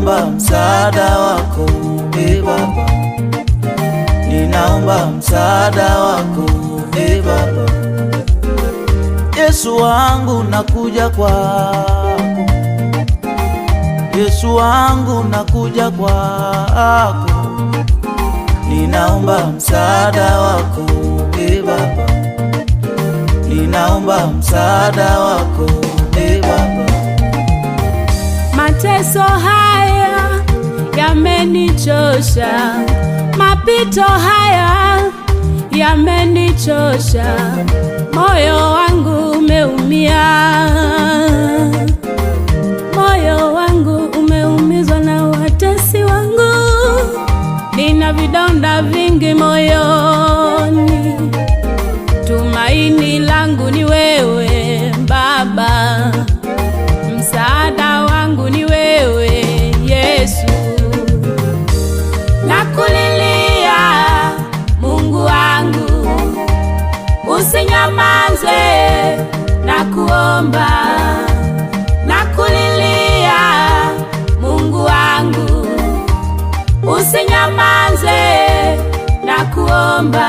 ninaomba msaada wako e Baba, ninaomba msaada wako e Baba. Yesu wangu nakuja kwako, Yesu wangu nakuja kwako, ninaomba msaada wako e Baba, ninaomba msaada wako e Baba. Mateso haya yamenichosha, mapito haya yamenichosha, moyo wangu umeumia, moyo wangu umeumizwa na watesi wangu, nina vidonda vingi moyoni, tumaini langu ni wewe Baba, msaada wangu ni wewe Yesu. Nakulilia Mungu wangu, usinyamaze, nakuomba. Nakulilia Mungu wangu, usinyamaze, nakuomba.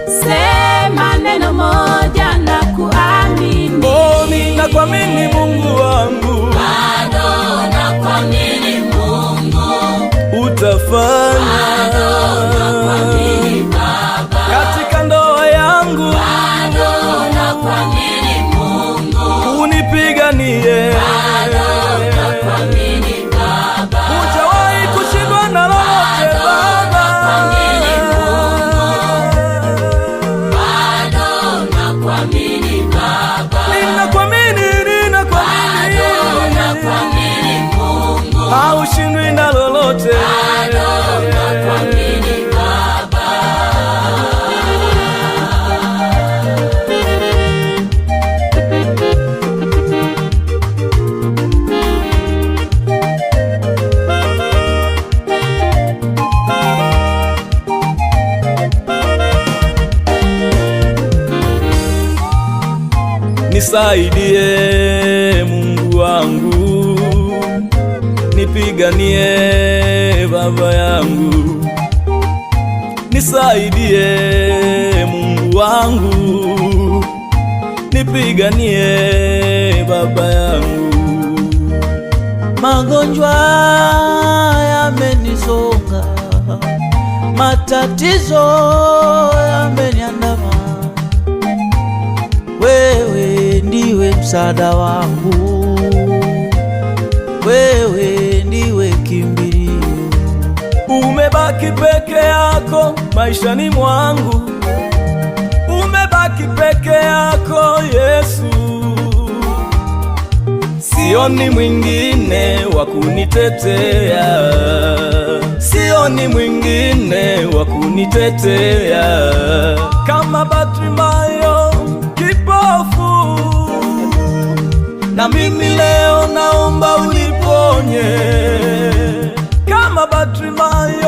Sema neno moja na kuamini. Oh, ninakuamini Mungu wangu, bado nakuamini Mungu, utafanya. bado nakuamini Baba, katika ndoa yangu, bado nakuamini Mungu, unipiganie. bado nakuamini Baba, hujawahi kushindwa na lolote Baba. Nakuamini Baba, Ninakuamini Mungu, haushindwi na lolote. nakuamini Baba. Nisaidie Mungu wangu, nipiganie Baba yangu. Nisaidie Mungu wangu, nipiganie Baba yangu. Magonjwa yamenisonga, matatizo yameniandama, wewe ndiwe msaada wangu, wewe ndiwe kimbilio. Umebaki peke yako maishani mwangu, umebaki peke yako Yesu. Sioni mwingine wa kunitetea, sioni mwingine wa kunitetea kama Bartimayo kipofu. Na mimi leo naomba uniponye kama Bartimayo